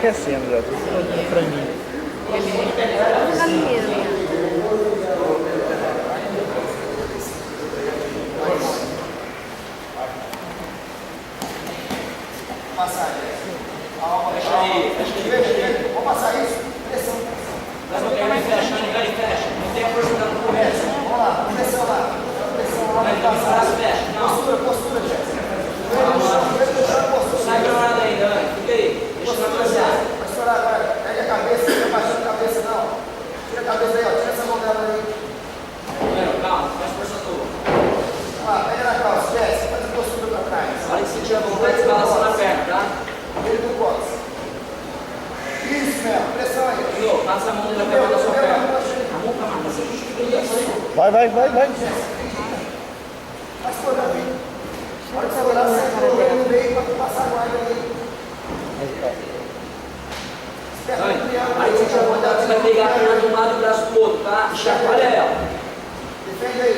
aquecendo já, tudo franguinho. Fecha aí, vamos passar isso. Pressão. Mas não tem mais fecha, não tem força no começo. Vamos lá, pressão lá. Pressão lá. Postura, Jéssica. Sai pra nada ainda, fica aí. Deixa eu trabalhar. Vai estourar agora. Pega a cabeça, não fica baixando a cabeça não. Tira a cabeça aí, ó. Tira essa mão dela aí. Calma, faz força tua. Vamos lá, pega na calça, Jéssica. Faz a postura pra trás. Olha que você tira a mão, vai desbalançar na perna, tá? Ele do box. Isso mesmo, pressão aí. Viu? Passa a mão na perna da sua perna. A mão pra mata, você Vai. Vai estourar aí. Pode estourar, você estoura no meio pra passar a guarda aí. Aí você tira a mão dela, você vai pegar a perna de um lado e o braço do outro, tá? E chacoalha ela. Defende aí.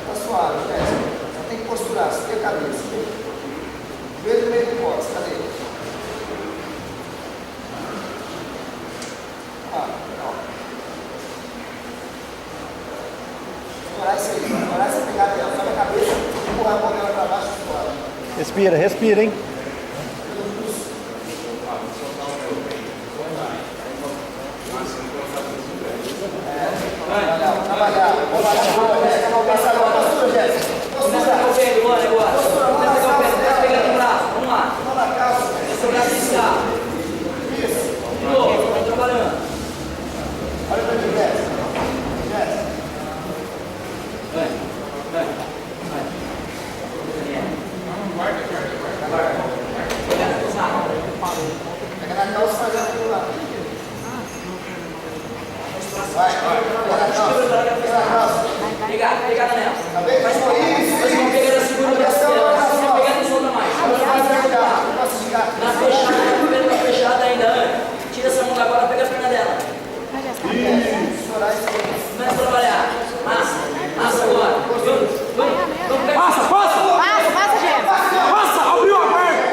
Tá suave, Jéssica. Só tem que posturar, você tem a cabeça. Joelho no meio do box, cadê? Estourar isso aí, estourar essa pegada dela, sobe a cabeça, empurrar a mão dela pra baixo e fora. Respira, hein? Trabalhar. Postura, Jéssica. Começa a correr agora. Começa a pegar pegando o braço. Vamos lá. Esse braço escapa. Isso. De novo, estamos trabalhando. Olha pra mim, Jéssica. Vai. Pega na calça e faz aquilo lá. Vai. Pegada nela. Faz uma pegada segura da costela. Se não pegar, não solta mais. Na fechada ainda. Tira essa mão da agora, pega a perna dela. Começa a trabalhar. Massa agora. Passa, Jéssica. Passa, abriu a barca.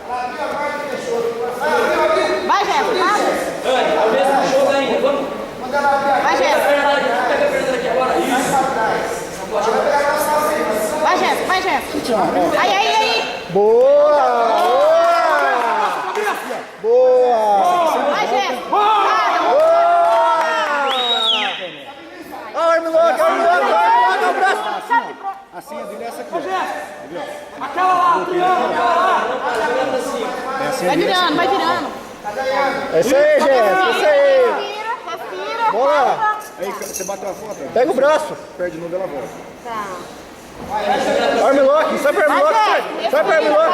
Abriu a barca e fechou. Vai, Jéssica, passa. É o mesmo jogo ainda. Vamos. Manda ela abrir a Vai, Jéssica. Pega a perna daqui agora. Isso. Vai pegar a nossa calça aí. Vai, Jéssica. Aí. Boa! Vai, Jéssica. Armlock! Olha o braço! Assim, a dele é essa aqui. Ô, Jéssica, aquela lá, Vai virando. É isso aí, Jéssica, isso aí! Respira. Bora! Aí, você bateu a foto? Pega o braço! Perde de novo, ela volta. Tá. Armlock! Sai pra Armlock! Sai pra Armlock!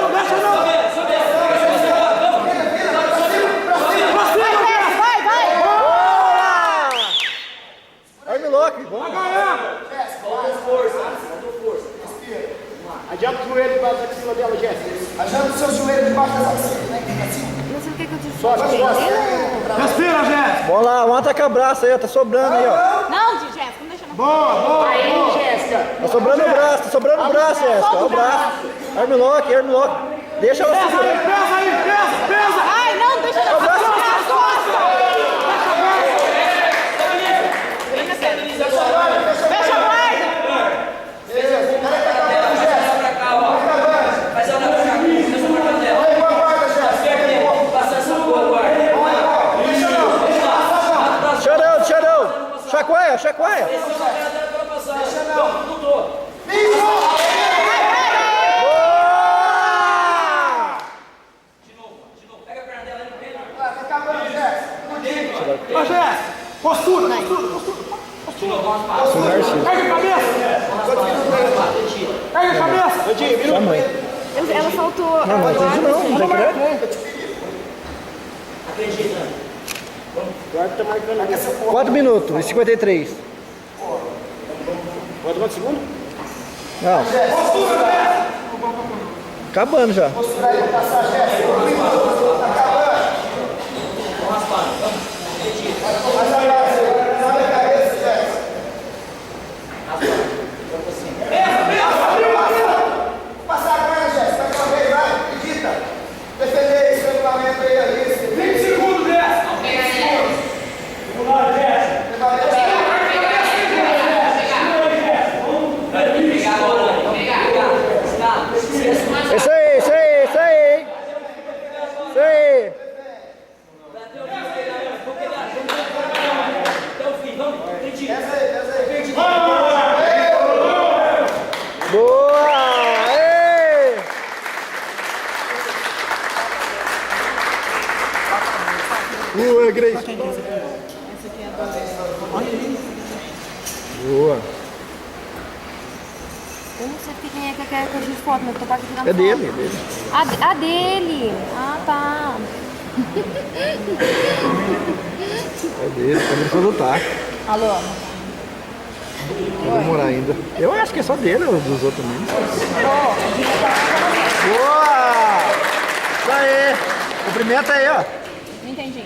Não deixa não! Armlock! Vai ganhar! Adianta o joelho debaixo da axila dela, Jéssica. Adianta o seu joelho debaixo das axilas, né? Assim. Mas o que eu disse? Respira, Jéssica. Vamos lá, vamos atacar o braço aí, ó. Tá sobrando aí, ó. Não, Jéssica, não deixa não. Boa. Tá sobrando o braço, Jéssica. Olha o braço. Armlock. Deixa ela segurar. Pesa. Ai, não, deixa não. Fecha a guarda. Faz ela pra cá. Faz a guarda dela. Passa essa boa guarda. Chorão. Chacoalha. Deixa não. Tudo todo. De novo. Pega a perna dela aí no peito. Vai acabando, Jéssica. Ô, Jéssica, postura. De novo, vamos parar. Pega a cabeça. Ela soltou. Não tem que ver. Acredita. 4 minutos e 53. Quanto segundo? Não. Acabando já. Postura aí, passar, Jéssica. Acabando. Vamos raspar. Acredita. Sobe a cabeça, Jéssica. Raspar. Vamos assim. Passar a guarda, Jéssica. que era isso? Essa aqui é Boa. Eu não sei porque quem é que quer que eu tire foto, mas eu tô aqui tirando É foto. dele, é dele. A dele. Ah, tá. É dele, tá vindo pra lutar. Alô? Vai demorar ainda. Eu acho que é só dele ou dos outros também. Boa! Isso aí! Cumprimenta aí, ó. Não entendi.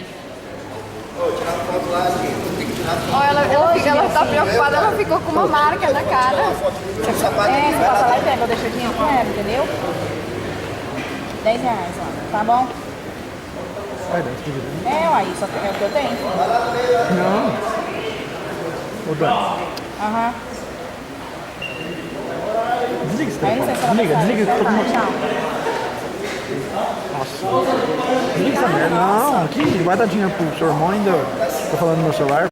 Olha, ela tá preocupada, ela ficou com uma marca na cara. É, você passa lá e pega o deixadinho, eu quero, entendeu? R$10, ó. Tá bom? Vai dar, se É, uai, só que é o que eu tenho. Não. Ô, Dan. Aham. Desliga esse Aí não sei se ela telefone. vai Desliga, sair. todo mundo. Tchau. Nossa. Desliga essa merda. Não, aqui vai dar dinheiro pro seu irmão ainda. Tô falando no meu celular.